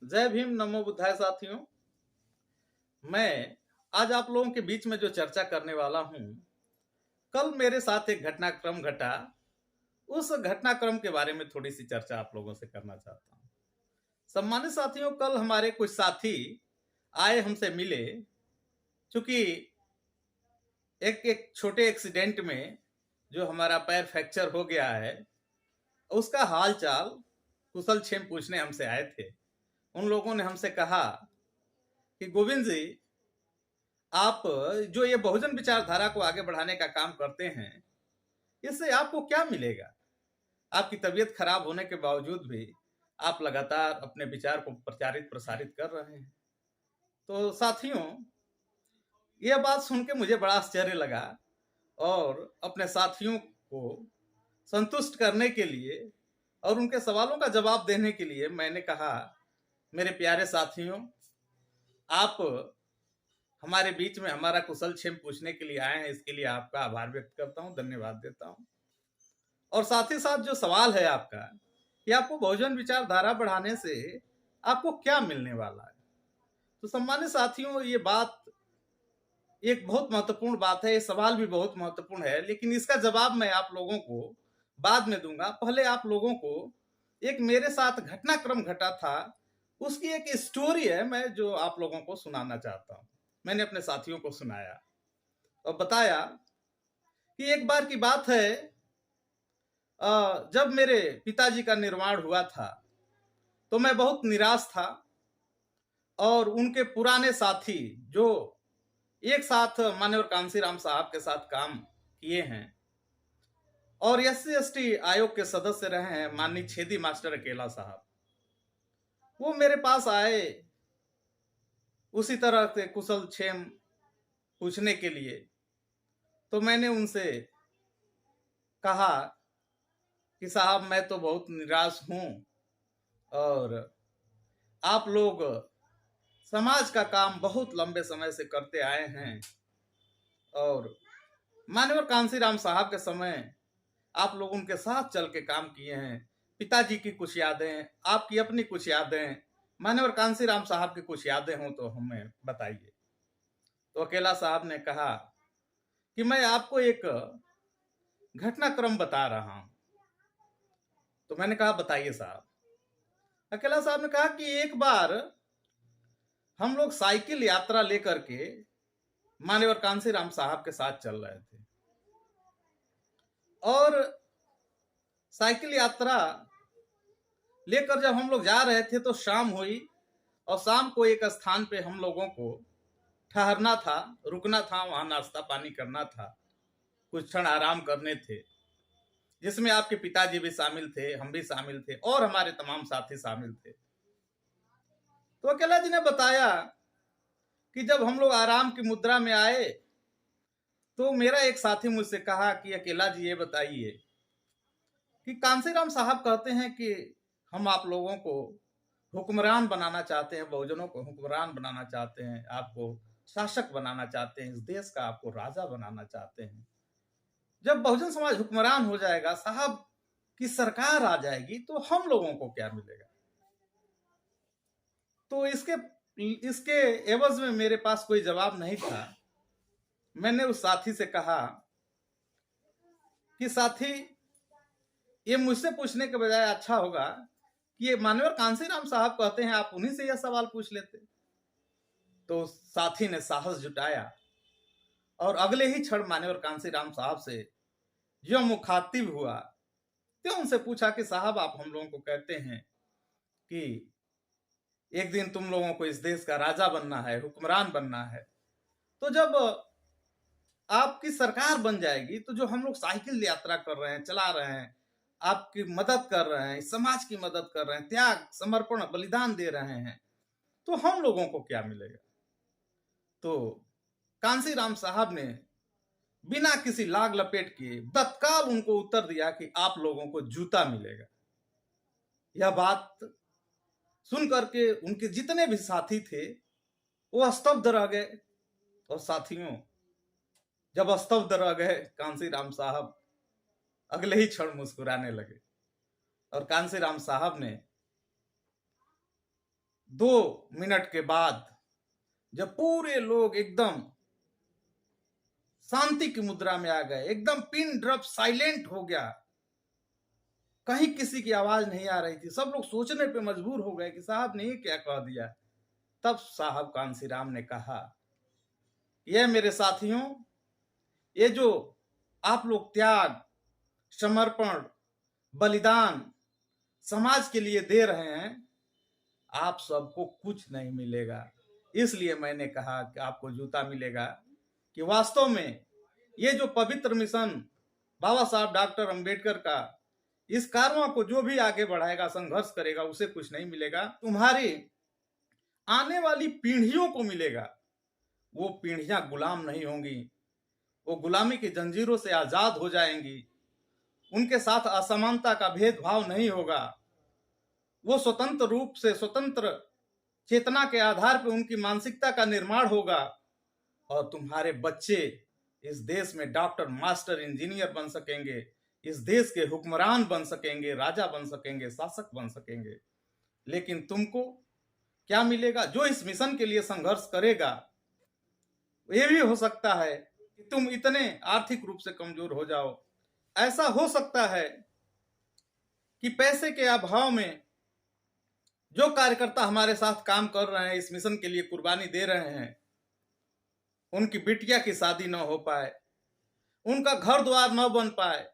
जय भीम, नमो बुद्धाय साथियों। मैं आज आप लोगों के बीच में जो चर्चा करने वाला हूं, कल मेरे साथ एक घटनाक्रम घटा। उस घटनाक्रम के बारे में थोड़ी सी चर्चा आप लोगों से करना चाहता हूं। सम्मानित साथियों, कल हमारे कुछ साथी आए, हमसे मिले। चूंकि एक एक छोटे एक्सीडेंट में जो हमारा पैर फ्रैक्चर हो गया है, उसका हाल चाल कुशल क्षेम पूछने हमसे आए थे। उन लोगों ने हमसे कहा कि गोविंद जी, आप जो ये बहुजन विचारधारा को आगे बढ़ाने का काम करते हैं, इससे आपको क्या मिलेगा? आपकी तबीयत खराब होने के बावजूद भी आप लगातार अपने विचार को प्रचारित प्रसारित कर रहे हैं। तो साथियों, यह बात सुन के मुझे बड़ा आश्चर्य लगा और अपने साथियों को संतुष्ट करने के लिए और उनके सवालों का जवाब देने के लिए मैंने कहा, मेरे प्यारे साथियों, आप हमारे बीच में हमारा कुशल क्षेम पूछने के लिए आए हैं, इसके लिए आपका आभार व्यक्त करता हूं, धन्यवाद देता हूं। और साथ ही साथ जो सवाल है आपका कि आपको बहुजन विचारधारा बढ़ाने से आपको क्या मिलने वाला है, तो सम्मानित साथियों, ये बात एक बहुत महत्वपूर्ण बात है। ये सवाल भी बहुत महत्वपूर्ण है, लेकिन इसका जवाब मैं आप लोगों को बाद में दूंगा। पहले आप लोगों को एक मेरे साथ घटनाक्रम घटा था, उसकी एक स्टोरी है, मैं जो आप लोगों को सुनाना चाहता हूं। मैंने अपने साथियों को सुनाया और बताया कि एक बार की बात है, जब मेरे पिताजी का निर्वाण हुआ था तो मैं बहुत निराश था। और उनके पुराने साथी जो एक साथ मान्यवर कांसीराम साहब के साथ काम किए हैं और SC/ST आयोग के सदस्य रहे हैं, माननीय छेदी मास्टर अकेला साहब, वो मेरे पास आए उसी तरह से कुशल क्षेम पूछने के लिए। तो मैंने उनसे कहा कि साहब, मैं तो बहुत निराश हूं और आप लोग समाज का काम बहुत लंबे समय से करते आए हैं और माननीय कांसीराम साहब के समय आप लोग उनके साथ चल के काम किए हैं। पिताजी की कुछ यादें, आपकी अपनी कुछ यादें, माननीय कांसीराम साहब की कुछ यादें हों तो हमें बताइए। तो अकेला साहब ने कहा कि मैं आपको एक घटनाक्रम बता रहा हूं। तो मैंने कहा, बताइए साहब। अकेला साहब ने कहा कि एक बार हम लोग साइकिल यात्रा लेकर के मान्यवर कांसीराम साहब के साथ चल रहे थे और साइकिल यात्रा लेकर जब हम लोग जा रहे थे तो शाम हुई और शाम को एक स्थान पे हम लोगों को ठहरना था, रुकना था, वहां नाश्ता पानी करना था, कुछ क्षण आराम करने थे, जिसमें आपके पिताजी भी शामिल थे, हम भी शामिल थे और हमारे तमाम साथी शामिल थे। तो अकेला जी ने बताया कि जब हम लोग आराम की मुद्रा में आए तो मेरा एक साथी मुझसे कहा कि अकेला जी, ये बताइए कि कांसीराम साहब कहते हैं कि हम आप लोगों को हुक्मरान बनाना चाहते हैं, बहुजनों को हुक्मरान बनाना चाहते हैं, आपको शासक बनाना चाहते हैं, इस देश का आपको राजा बनाना चाहते हैं। जब बहुजन समाज हुक्मरान हो जाएगा, साहब की सरकार आ जाएगी, तो हम लोगों को क्या मिलेगा? तो इसके इसके एवज में मेरे पास कोई जवाब नहीं था। मैंने उस साथी से कहा कि साथी, ये मुझसे पूछने के बजाय अच्छा होगा कि ये माननीय कांसीराम साहब कहते हैं, आप उन्हीं से यह सवाल पूछ लेते। तो साथी ने साहस जुटाया और अगले ही क्षण मान्यवर कांसीराम साहब से जो मुखातिब हुआ, तो उनसे पूछा कि साहब, आप हम लोगों को कहते हैं कि एक दिन तुम लोगों को इस देश का राजा बनना है, हुक्मरान बनना है, तो जब आपकी सरकार बन जाएगी तो जो हम लोग साइकिल यात्रा कर रहे हैं, चला रहे हैं, आपकी मदद कर रहे हैं, समाज की मदद कर रहे हैं, त्याग समर्पण बलिदान दे रहे हैं, तो हम लोगों को क्या मिलेगा? तो कांसीराम साहब ने बिना किसी लाग लपेट के तत्काल उनको उत्तर दिया कि आप लोगों को जूता मिलेगा। यह बात सुन करके उनके जितने भी साथी थे वो स्तब्ध रह गए। और साथियों, जब स्तब्ध रह गए, कांसीराम साहब अगले ही क्षण मुस्कुराने लगे और कांसीराम साहब ने 2 मिनट के बाद जब पूरे लोग एकदम शांति की मुद्रा में आ गए, एकदम पिन ड्रॉप साइलेंट हो गया, कहीं किसी की आवाज नहीं आ रही थी, सब लोग सोचने पे मजबूर हो गए कि साहब ने ये क्या कह दिया। तब साहब कांसीराम ने कहा, ये मेरे साथियों, ये जो आप लोग त्याग, समर्पण, बलिदान समाज के लिए दे रहे हैं, आप सबको कुछ नहीं मिलेगा। इसलिए मैंने कहा कि आपको जूता मिलेगा कि वास्तव में ये जो पवित्र मिशन बाबा साहब डॉक्टर अंबेडकर का, इस कारवां को जो भी आगे बढ़ाएगा, संघर्ष करेगा, उसे कुछ नहीं मिलेगा, तुम्हारी आने वाली पीढ़ियों को मिलेगा। वो पीढ़ियां गुलाम नहीं होंगी, वो गुलामी की जंजीरों से आजाद हो जाएंगी, उनके साथ असमानता का भेदभाव नहीं होगा, वो स्वतंत्र रूप से, स्वतंत्र चेतना के आधार पर उनकी मानसिकता का निर्माण होगा और तुम्हारे बच्चे इस देश में डॉक्टर, मास्टर, इंजीनियर बन सकेंगे, इस देश के हुक्मरान बन सकेंगे, राजा बन सकेंगे, शासक बन सकेंगे। लेकिन तुमको क्या मिलेगा? जो इस मिशन के लिए संघर्ष करेगा, ये भी हो सकता है कि तुम इतने आर्थिक रूप से कमजोर हो जाओ, ऐसा हो सकता है कि पैसे के अभाव में जो कार्यकर्ता हमारे साथ काम कर रहे हैं, इस मिशन के लिए कुर्बानी दे रहे हैं, उनकी बिटिया की शादी न हो पाए, उनका घर द्वार न बन पाए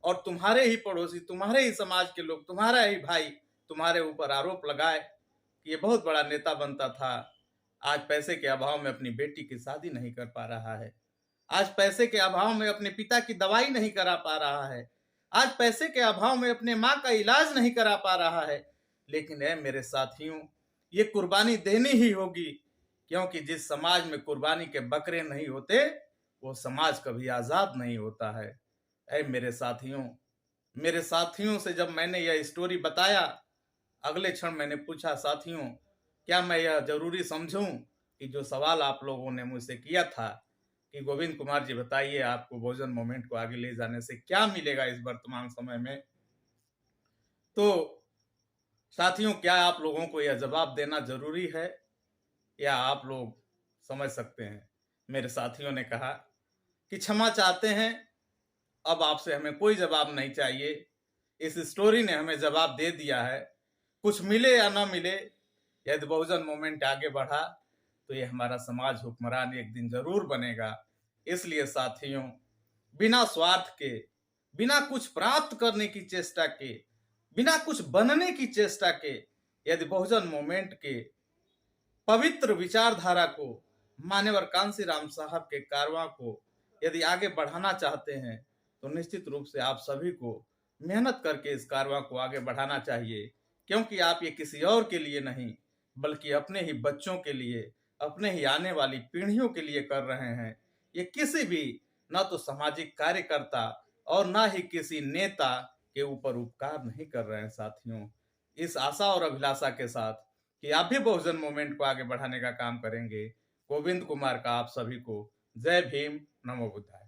और तुम्हारे ही पड़ोसी, तुम्हारे ही समाज के लोग, तुम्हारा ही भाई तुम्हारे ऊपर आरोप लगाए कि ये बहुत बड़ा नेता बनता था, आज पैसे के अभाव में अपनी बेटी की शादी नहीं कर पा रहा है, आज पैसे के अभाव में अपने पिता की दवाई नहीं करा पा रहा है, आज पैसे के अभाव में अपने माँ का इलाज नहीं करा पा रहा है। लेकिन ऐ मेरे साथियों, ये कुर्बानी देनी ही होगी, क्योंकि जिस समाज में कुर्बानी के बकरे नहीं होते, वो समाज कभी आजाद नहीं होता है। ऐ मेरे साथियों से जब मैंने यह स्टोरी बताया, अगले क्षण मैंने पूछा, साथियों क्या मैं यह जरूरी समझूं कि जो सवाल आप लोगों ने मुझसे किया था कि गोविंद कुमार जी बताइए, आपको बहुजन मूवमेंट को आगे ले जाने से क्या मिलेगा इस वर्तमान समय में, तो साथियों क्या आप लोगों को यह जवाब देना जरूरी है या आप लोग समझ सकते हैं? मेरे साथियों ने कहा कि क्षमा चाहते हैं, अब आपसे हमें कोई जवाब नहीं चाहिए, इस स्टोरी ने हमें जवाब दे दिया है, कुछ मिले या ना मिले, यदि बहुजन मूवमेंट आगे बढ़ा तो ये हमारा समाज हुक्मरान एक दिन जरूर बनेगा। इसलिए साथियों, बिना स्वार्थ के, बिना कुछ प्राप्त करने की चेष्टा के, बिना कुछ बनने की चेष्टा के, यदि बहुजन मूवमेंट के पवित्र विचारधारा को, मान्यवर कांसीराम साहब के कारवां को यदि आगे बढ़ाना चाहते हैं, तो निश्चित रूप से आप सभी को मेहनत करके इस कारवां को आगे बढ़ाना चाहिए, क्योंकि आप ये किसी और के लिए नहीं, बल्कि अपने ही बच्चों के लिए, अपने ही आने वाली पीढ़ियों के लिए कर रहे हैं। ये किसी भी, न तो सामाजिक कार्यकर्ता और ना ही किसी नेता के ऊपर उपकार नहीं कर रहे हैं। साथियों, इस आशा और अभिलाषा के साथ कि आप भी बहुजन मूवमेंट को आगे बढ़ाने का काम करेंगे, गोविंद कुमार का आप सभी को जय भीम, नमो बुद्धाय।